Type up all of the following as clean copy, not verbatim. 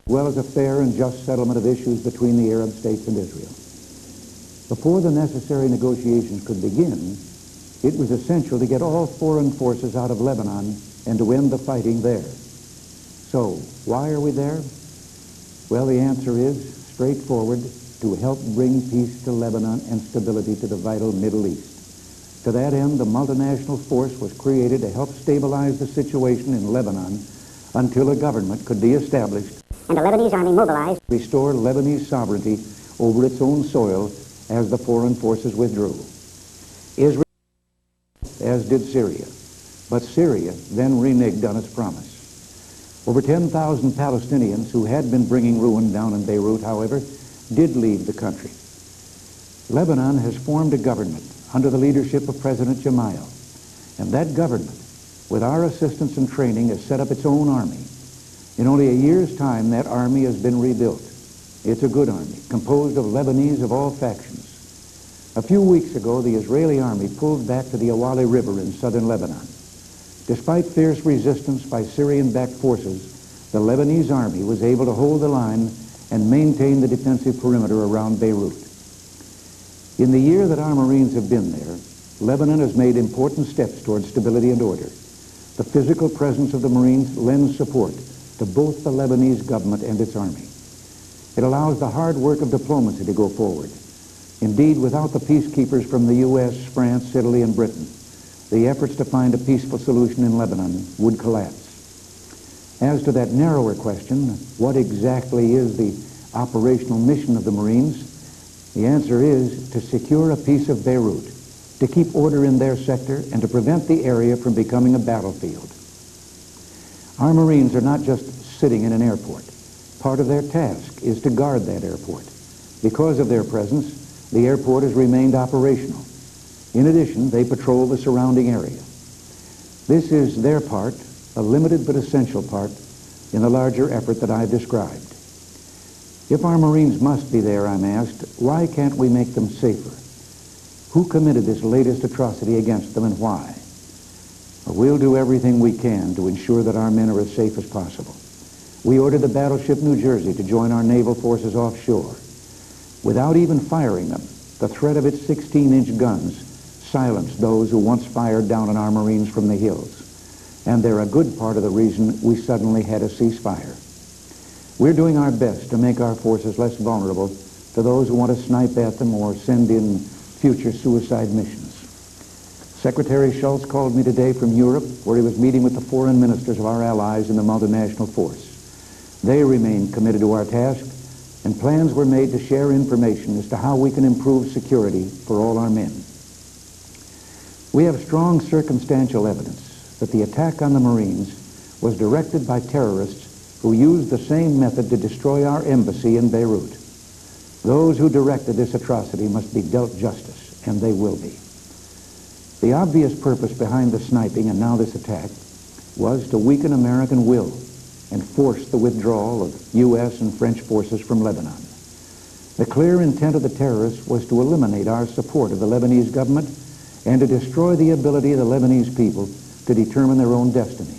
well as a fair and just settlement of issues between the Arab states and Israel. Before the necessary negotiations could begin, it was essential to get all foreign forces out of Lebanon and to end the fighting there. So, why are we there? Well, the answer is straightforward: to help bring peace to Lebanon and stability to the vital Middle East. To that end, the multinational force was created to help stabilize the situation in Lebanon until a government could be established and the Lebanese army mobilized to restore Lebanese sovereignty over its own soil as the foreign forces withdrew. Israel, as did Syria, but Syria then reneged on its promise. Over 10,000 Palestinians who had been bringing ruin down in Beirut, however, did leave the country. Lebanon has formed a government under the leadership of President Gemayel, and that government, with our assistance and training, has set up its own army. In only a year's time, that army has been rebuilt. It's a good army, composed of Lebanese of all factions. A few weeks ago, the Israeli army pulled back to the Awali River in southern Lebanon. Despite fierce resistance by Syrian-backed forces, the Lebanese army was able to hold the line and maintain the defensive perimeter around Beirut. In the year that our Marines have been there, Lebanon has made important steps towards stability and order. The physical presence of the Marines lends support to both the Lebanese government and its army. It allows the hard work of diplomacy to go forward. Indeed, without the peacekeepers from the U.S., France, Italy, and Britain, the efforts to find a peaceful solution in Lebanon would collapse. As to that narrower question, what exactly is the operational mission of the Marines? The answer is to secure a peace of Beirut, to keep order in their sector, and to prevent the area from becoming a battlefield. Our Marines are not just sitting in an airport. Part of their task is to guard that airport. Because of their presence, the airport has remained operational. In addition, they patrol the surrounding area. This is their part, a limited but essential part, in the larger effort that I've described. If our Marines must be there, I'm asked, why can't we make them safer? Who committed this latest atrocity against them and why? We'll do everything we can to ensure that our men are as safe as possible. We ordered the battleship New Jersey to join our naval forces offshore. Without even firing them, the threat of its 16-inch guns silenced those who once fired down on our Marines from the hills. And they're a good part of the reason we suddenly had a ceasefire. We're doing our best to make our forces less vulnerable to those who want to snipe at them or send in future suicide missions. Secretary Schultz called me today from Europe, where he was meeting with the foreign ministers of our allies in the multinational force. They remain committed to our task, and plans were made to share information as to how we can improve security for all our men. We have strong circumstantial evidence that the attack on the Marines was directed by terrorists who used the same method to destroy our embassy in Beirut. Those who directed this atrocity must be dealt justice, and they will be. The obvious purpose behind the sniping and now this attack was to weaken American will and force the withdrawal of U.S. and French forces from Lebanon. The clear intent of the terrorists was to eliminate our support of the Lebanese government and to destroy the ability of the Lebanese people to determine their own destiny.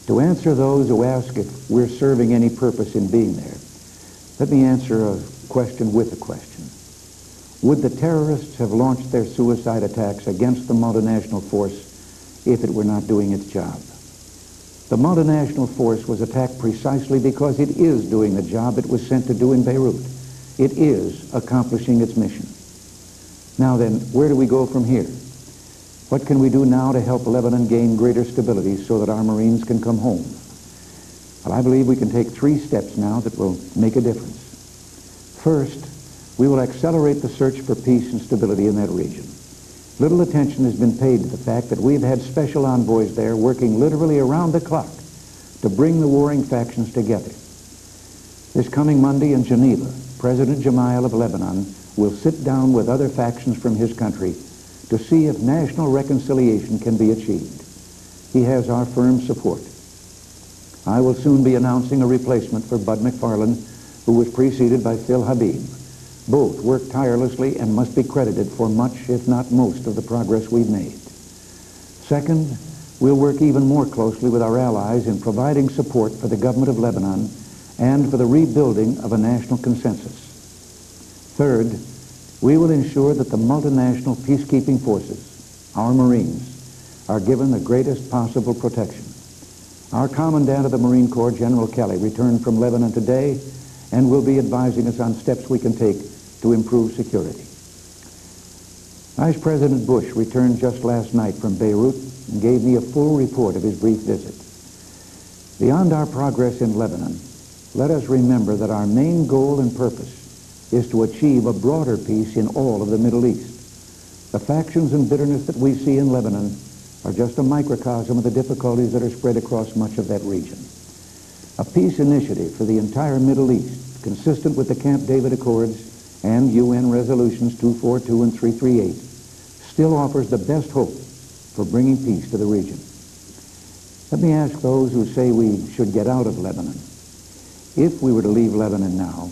To answer those who ask if we're serving any purpose in being there, let me answer a question with a question. Would the terrorists have launched their suicide attacks against the multinational force if it were not doing its job? The multinational force was attacked precisely because it is doing the job it was sent to do in Beirut. It is accomplishing its mission. Now then, where do we go from here? What can we do now to help Lebanon gain greater stability so that our Marines can come home? Well, I believe we can take 3 steps now that will make a difference. First, we will accelerate the search for peace and stability in that region. Little attention has been paid to the fact that we've had special envoys there working literally around the clock to bring the warring factions together. This coming Monday in Geneva, President Gemayel of Lebanon will sit down with other factions from his country to see if national reconciliation can be achieved. He has our firm support. I will soon be announcing a replacement for Bud McFarland, who was preceded by Phil Habib. Both worked tirelessly and must be credited for much, if not most, of the progress we've made. Second, we'll work even more closely with our allies in providing support for the government of Lebanon and for the rebuilding of a national consensus. Third, we will ensure that the multinational peacekeeping forces, our Marines, are given the greatest possible protection. Our Commandant of the Marine Corps, General Kelly, returned from Lebanon today and will be advising us on steps we can take to improve security. Vice President Bush returned just last night from Beirut and gave me a full report of his brief visit. Beyond our progress in Lebanon, let us remember that our main goal and purpose is to achieve a broader peace in all of the Middle East. The factions and bitterness that we see in Lebanon are just a microcosm of the difficulties that are spread across much of that region. A peace initiative for the entire Middle East, consistent with the Camp David Accords and UN Resolutions 242 and 338, still offers the best hope for bringing peace to the region. Let me ask those who say we should get out of Lebanon. If we were to leave Lebanon now,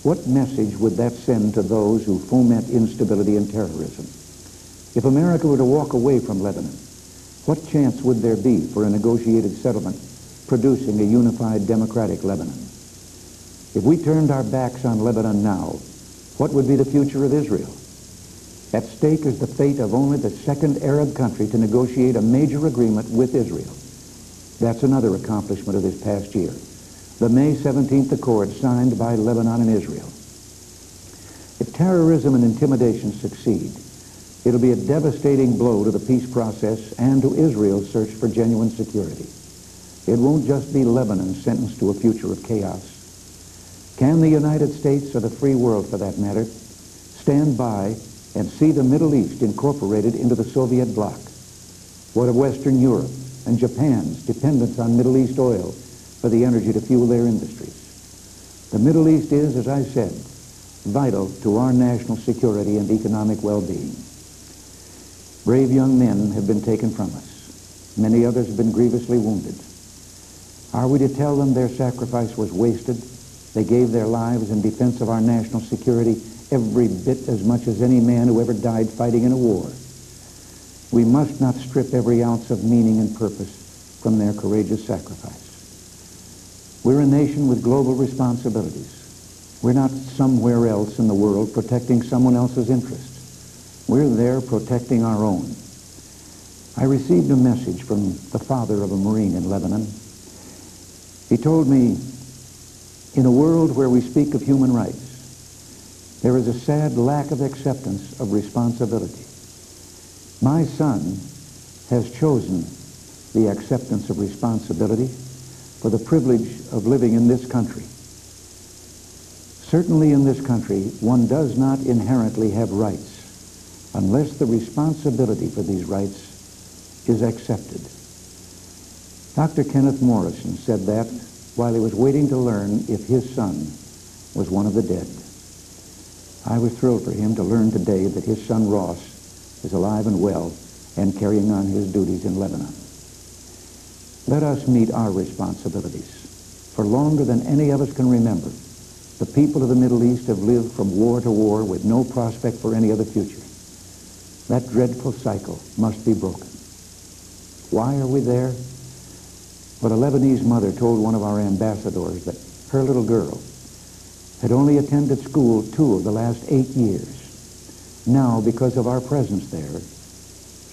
what message would that send to those who foment instability and terrorism? If America were to walk away from Lebanon, what chance would there be for a negotiated settlement producing a unified democratic Lebanon? If we turned our backs on Lebanon now, what would be the future of Israel? At stake is the fate of only the second Arab country to negotiate a major agreement with Israel. That's another accomplishment of this past year. The May 17th Accord signed by Lebanon and Israel. If terrorism and intimidation succeed, it'll be a devastating blow to the peace process and to Israel's search for genuine security. It won't just be Lebanon sentenced to a future of chaos. Can the United States, or the free world for that matter, stand by and see the Middle East incorporated into the Soviet bloc? What of Western Europe and Japan's dependence on Middle East oil for the energy to fuel their industries? The Middle East is, as I said, vital to our national security and economic well-being. Brave young men have been taken from us. Many others have been grievously wounded. Are we to tell them their sacrifice was wasted? They gave their lives in defense of our national security every bit as much as any man who ever died fighting in a war. We must not strip every ounce of meaning and purpose from their courageous sacrifice. We're a nation with global responsibilities. We're not somewhere else in the world protecting someone else's interests. We're there protecting our own. I received a message from the father of a Marine in Lebanon. He told me, in a world where we speak of human rights, there is a sad lack of acceptance of responsibility. My son has chosen the acceptance of responsibility for the privilege of living in this country. Certainly in this country, one does not inherently have rights unless the responsibility for these rights is accepted. Dr. Kenneth Morrison said that while he was waiting to learn if his son was one of the dead. I was thrilled for him to learn today that his son Ross is alive and well and carrying on his duties in Lebanon. Let us meet our responsibilities. For longer than any of us can remember, the people of the Middle East have lived from war to war with no prospect for any other future. That dreadful cycle must be broken. Why are we there? Well, a Lebanese mother told one of our ambassadors that her little girl had only attended school 2 of the last 8 years. Now, because of our presence there,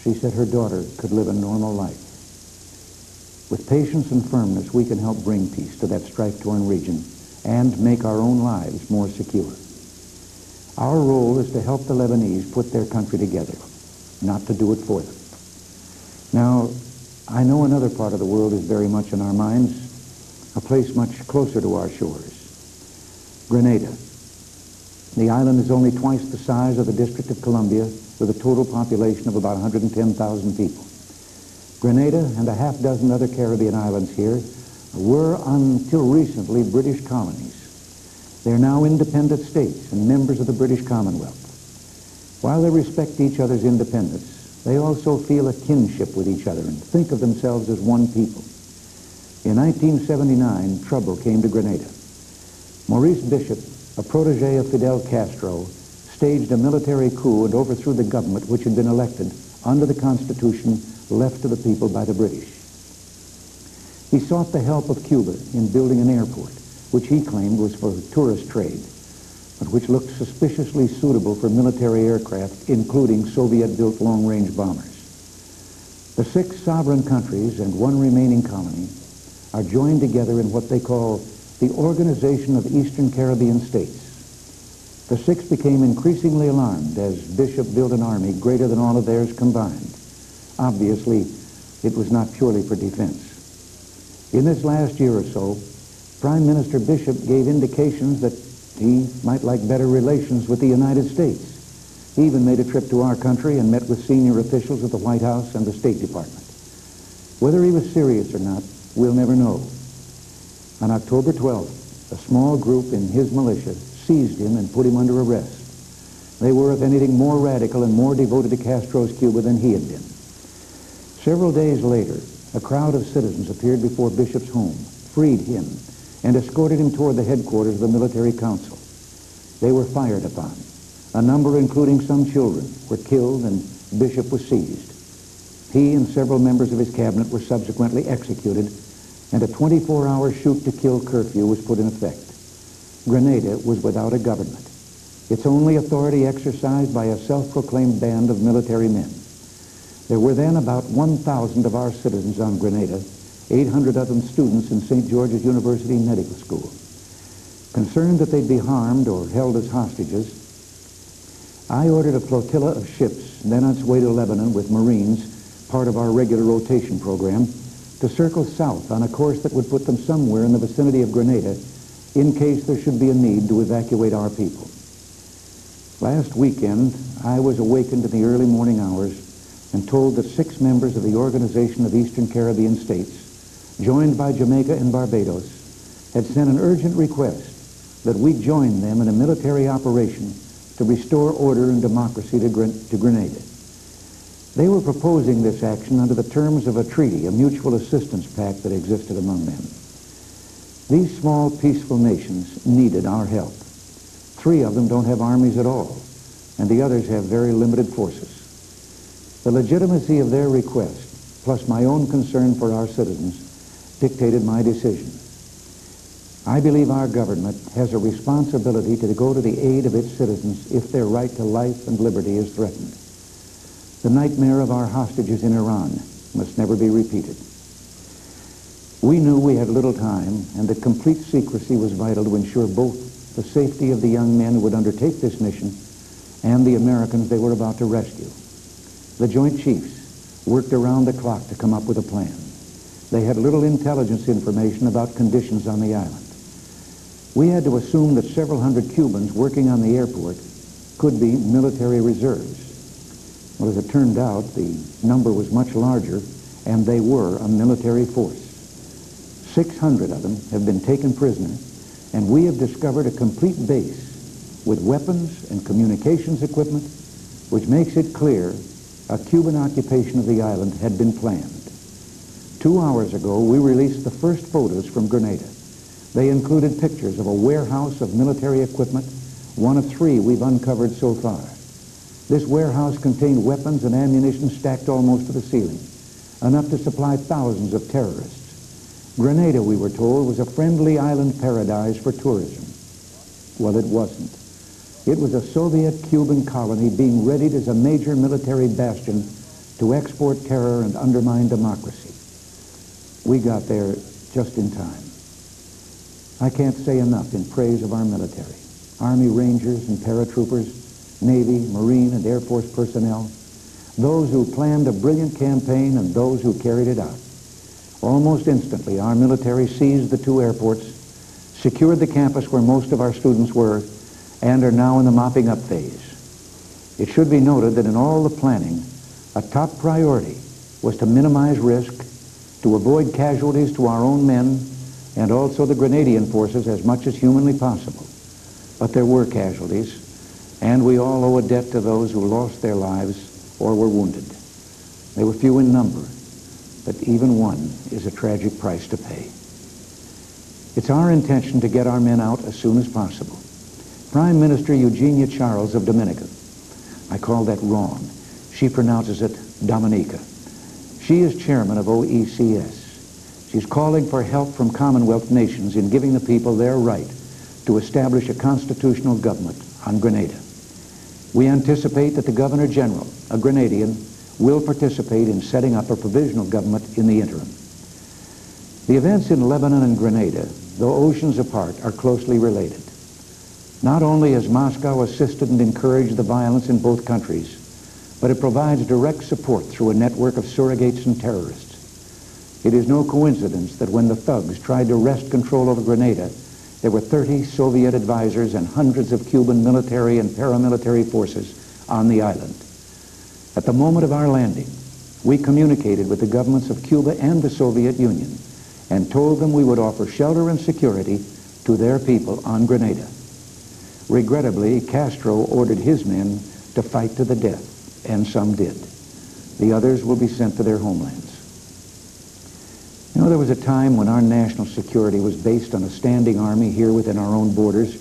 she said her daughter could live a normal life. With patience and firmness, we can help bring peace to that strife-torn region and make our own lives more secure. Our role is to help the Lebanese put their country together, not to do it for them. Now, I know another part of the world is very much in our minds, a place much closer to our shores. Grenada. The island is only twice the size of the District of Columbia, with a total population of about 110,000 people. Grenada and a half dozen other Caribbean islands here were, until recently, British colonies. They're now independent states and members of the British Commonwealth. While they respect each other's independence, they also feel a kinship with each other and think of themselves as one people. In 1979, trouble came to Grenada. Maurice Bishop, a protege of Fidel Castro, staged a military coup and overthrew the government which had been elected under the Constitution left to the people by the British. He sought the help of Cuba in building an airport, which he claimed was for tourist trade, but which looked suspiciously suitable for military aircraft, including Soviet-built long-range bombers. The 6 sovereign countries and 1 remaining colony are joined together in what they call the Organization of Eastern Caribbean States. The 6 became increasingly alarmed as Bishop built an army greater than all of theirs combined. Obviously, it was not purely for defense. In this last year or so, Prime Minister Bishop gave indications that he might like better relations with the United States. He even made a trip to our country and met with senior officials at the White House and the State Department. Whether he was serious or not, we'll never know. On October 12th, a small group in his militia seized him and put him under arrest. They were, if anything, more radical and more devoted to Castro's Cuba than he had been. Several days later, a crowd of citizens appeared before Bishop's home, freed him, and escorted him toward the headquarters of the military council. They were fired upon. A number, including some children, were killed and Bishop was seized. He and several members of his cabinet were subsequently executed, and a 24-hour shoot-to-kill curfew was put in effect. Grenada was without a government, its only authority exercised by a self-proclaimed band of military men. There were then about 1,000 of our citizens on Grenada, 800 of them students in St. George's University Medical School. Concerned that they'd be harmed or held as hostages, I ordered a flotilla of ships, then on its way to Lebanon with Marines, part of our regular rotation program, to circle south on a course that would put them somewhere in the vicinity of Grenada in case there should be a need to evacuate our people. Last weekend, I was awakened in the early morning hours and told that 6 members of the Organization of Eastern Caribbean States, joined by Jamaica and Barbados, had sent an urgent request that we join them in a military operation to restore order and democracy to Grenada. They were proposing this action under the terms of a treaty, a mutual assistance pact that existed among them. These small, peaceful nations needed our help. 3 of them don't have armies at all, and the others have very limited forces. The legitimacy of their request, plus my own concern for our citizens, dictated my decision. I believe our government has a responsibility to go to the aid of its citizens if their right to life and liberty is threatened. The nightmare of our hostages in Iran must never be repeated. We knew we had little time and that complete secrecy was vital to ensure both the safety of the young men who would undertake this mission and the Americans they were about to rescue. The Joint Chiefs worked around the clock to come up with a plan. They had little intelligence information about conditions on the island. We had to assume that several hundred Cubans working on the airport could be military reserves. Well, as it turned out, the number was much larger, and they were a military force. 600 of them have been taken prisoner, and we have discovered a complete base with weapons and communications equipment, which makes it clear a Cuban occupation of the island had been planned. 2 hours ago, we released the first photos from Grenada. They included pictures of a warehouse of military equipment, one of 3 we've uncovered so far. This warehouse contained weapons and ammunition stacked almost to the ceiling, enough to supply thousands of terrorists. Grenada, we were told, was a friendly island paradise for tourism. Well, it wasn't. It was a Soviet-Cuban colony being readied as a major military bastion to export terror and undermine democracy. We got there just in time. I can't say enough in praise of our military, Army Rangers and paratroopers, Navy, Marine, and Air Force personnel, those who planned a brilliant campaign and those who carried it out. Almost instantly, our military seized the 2 airports, secured the campus where most of our students were, and are now in the mopping up phase. It should be noted that in all the planning, a top priority was to minimize risk, to avoid casualties to our own men, and also the Grenadian forces as much as humanly possible. But there were casualties, and we all owe a debt to those who lost their lives or were wounded. They were few in number, but even one is a tragic price to pay. It's our intention to get our men out as soon as possible. Prime Minister Eugenia Charles of Dominica, I call that wrong. She pronounces it Dominica. She is chairman of OECS. She's calling for help from Commonwealth nations in giving the people their right to establish a constitutional government on Grenada. We anticipate that the Governor General, a Grenadian, will participate in setting up a provisional government in the interim. The events in Lebanon and Grenada, though oceans apart, are closely related. Not only has Moscow assisted and encouraged the violence in both countries, but it provides direct support through a network of surrogates and terrorists. It is no coincidence that when the thugs tried to wrest control over Grenada, there were 30 Soviet advisors and hundreds of Cuban military and paramilitary forces on the island. At the moment of our landing, we communicated with the governments of Cuba and the Soviet Union and told them we would offer shelter and security to their people on Grenada. Regrettably, Castro ordered his men to fight to the death, and some did. The others will be sent to their homelands. You know, there was a time when our national security was based on a standing army here within our own borders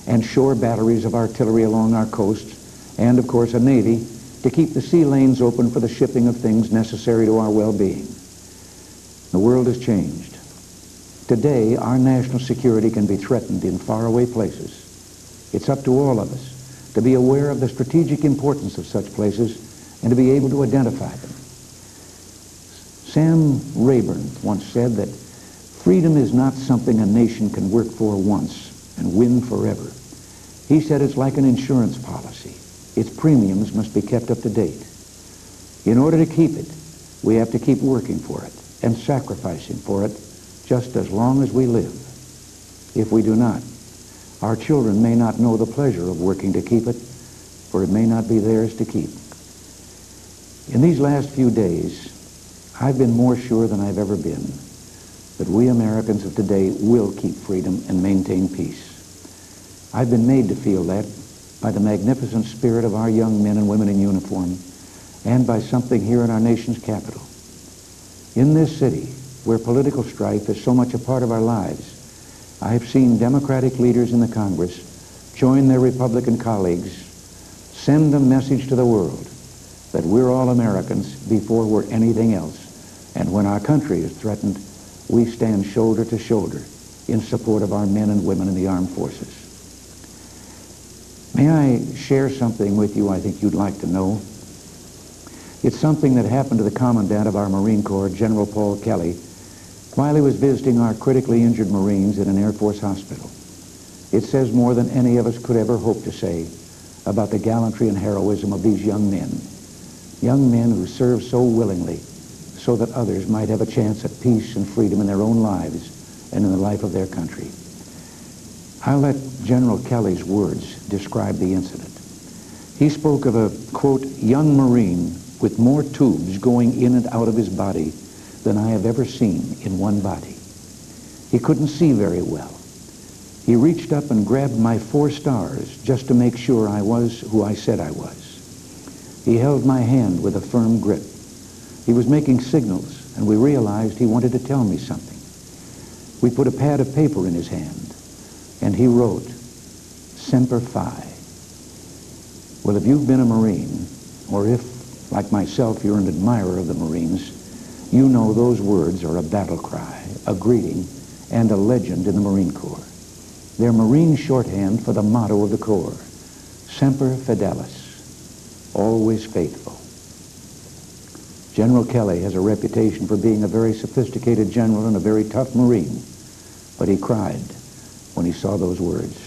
and shore batteries of artillery along our coasts, and, of course, a navy to keep the sea lanes open for the shipping of things necessary to our well-being. The world has changed. Today, our national security can be threatened in faraway places. It's up to all of us to be aware of the strategic importance of such places and to be able to identify them. Sam Rayburn once said that freedom is not something a nation can work for once and win forever. He said it's like an insurance policy. Its premiums must be kept up to date. In order to keep it, we have to keep working for it and sacrificing for it just as long as we live. If we do not, our children may not know the pleasure of working to keep it, for it may not be theirs to keep. In these last few days, I've been more sure than I've ever been that we Americans of today will keep freedom and maintain peace. I've been made to feel that by the magnificent spirit of our young men and women in uniform and by something here in our nation's capital. In this city, where political strife is so much a part of our lives, I have seen Democratic leaders in the Congress join their Republican colleagues, send a message to the world that we're all Americans before we're anything else, and when our country is threatened, we stand shoulder to shoulder in support of our men and women in the armed forces. May I share something with you I think you'd like to know? It's something that happened to the Commandant of our Marine Corps, General Paul Kelly, while he was visiting our critically injured Marines in an Air Force hospital. It says more than any of us could ever hope to say about the gallantry and heroism of these young men who served so willingly so that others might have a chance at peace and freedom in their own lives and in the life of their country. I'll let General Kelly's words describe the incident. He spoke of a, quote, young Marine with more tubes going in and out of his body than I have ever seen in one body. He couldn't see very well. He reached up and grabbed my 4 stars just to make sure I was who I said I was. He held my hand with a firm grip. He was making signals, and we realized he wanted to tell me something. We put a pad of paper in his hand, and he wrote, Semper Fi. Well, if you've been a Marine, or if, like myself, you're an admirer of the Marines, you know those words are a battle cry, a greeting, and a legend in the Marine Corps. They're Marine shorthand for the motto of the Corps, Semper Fidelis, always faithful. General Kelly has a reputation for being a very sophisticated general and a very tough Marine, but he cried when he saw those words,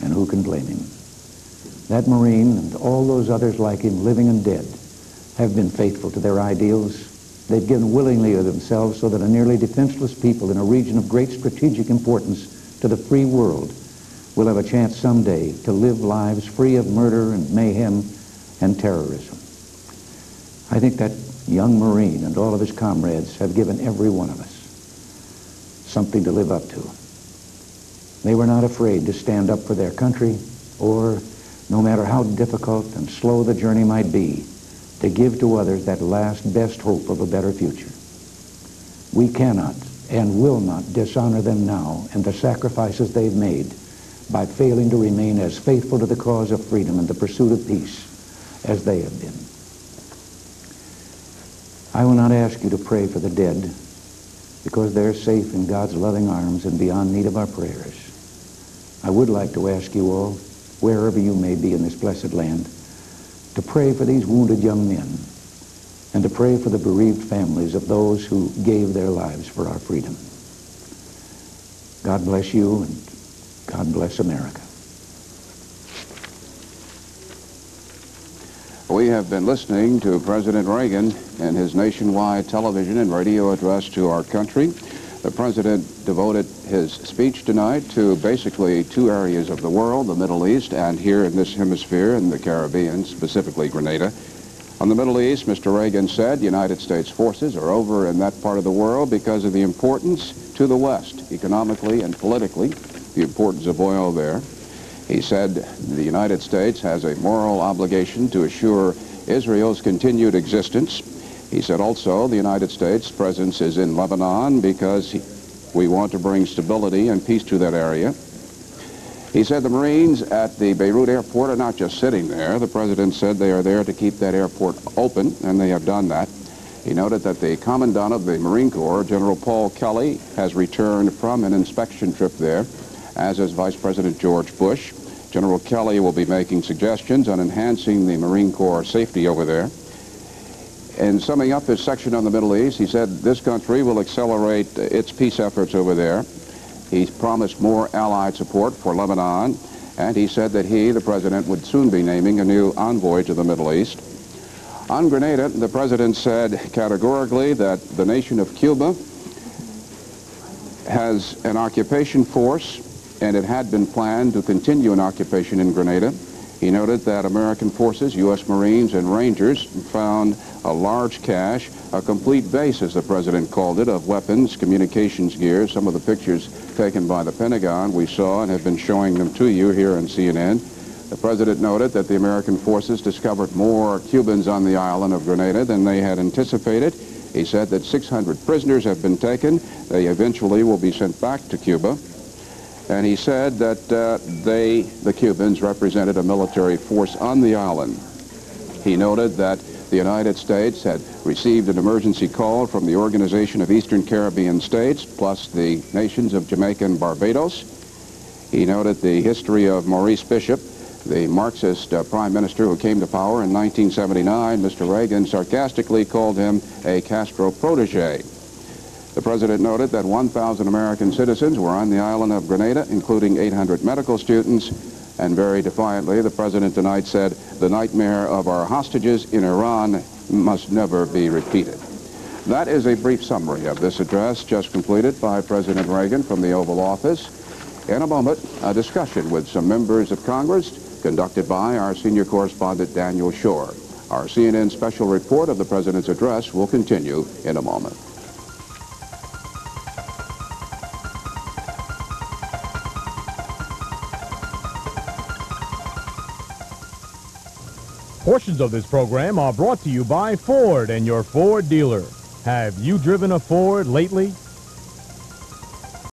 and who can blame him? That Marine and all those others like him, living and dead, have been faithful to their ideals. They've given willingly of themselves so that a nearly defenseless people in a region of great strategic importance to the free world will have a chance someday to live lives free of murder and mayhem and terrorism. I think that young Marine and all of his comrades have given every one of us something to live up to. They were not afraid to stand up for their country, or, no matter how difficult and slow the journey might be, to give to others that last best hope of a better future. We cannot and will not dishonor them now and the sacrifices they've made by failing to remain as faithful to the cause of freedom and the pursuit of peace as they have been. I will not ask you to pray for the dead, because they're safe in God's loving arms and beyond need of our prayers. I would like to ask you all, wherever you may be in this blessed land, to pray for these wounded young men and to pray for the bereaved families of those who gave their lives for our freedom. God bless you, and God bless America. We have been listening to President Reagan and his nationwide television and radio address to our country. The President devoted his speech tonight to basically two areas of the world, the Middle East and here in this hemisphere in the Caribbean, specifically Grenada. On the Middle East, Mr. Reagan said United States forces are over in that part of the world because of the importance to the West, economically and politically, the importance of oil there. He said the United States has a moral obligation to assure Israel's continued existence. He said also the United States' presence is in Lebanon because we want to bring stability and peace to that area. He said the Marines at the Beirut airport are not just sitting there. The President said they are there to keep that airport open, and they have done that. He noted that the Commandant of the Marine Corps, General Paul Kelly, has returned from an inspection trip there, as is Vice President George Bush. General Kelly will be making suggestions on enhancing the Marine Corps safety over there. In summing up his section on the Middle East, he said this country will accelerate its peace efforts over there. He promised more Allied support for Lebanon, and he said that he, the President, would soon be naming a new envoy to the Middle East. On Grenada, the President said categorically that the nation of Cuba has an occupation force, and it had been planned to continue an occupation in Grenada. He noted that American forces, U.S. Marines and Rangers, found a large cache, a complete base, as the President called it, of weapons, communications gear. Some of the pictures taken by the Pentagon we saw and have been showing them to you here on CNN. The President noted that the American forces discovered more Cubans on the island of Grenada than they had anticipated. He said that 600 prisoners have been taken. They eventually will be sent back to Cuba. And he said that the Cubans, represented a military force on the island. He noted that the United States had received an emergency call from the Organization of Eastern Caribbean States, plus the nations of Jamaica and Barbados. He noted the history of Maurice Bishop, the Marxist prime minister who came to power in 1979. Mr. Reagan sarcastically called him a Castro protege. The President noted that 1,000 American citizens were on the island of Grenada, including 800 medical students, and very defiantly, the President tonight said, the nightmare of our hostages in Iran must never be repeated. That is a brief summary of this address just completed by President Reagan from the Oval Office. In a moment, a discussion with some members of Congress conducted by our senior correspondent, Daniel Shore. Our CNN special report of the President's address will continue in a moment. Portions of this program are brought to you by Ford and your Ford dealer. Have you driven a Ford lately?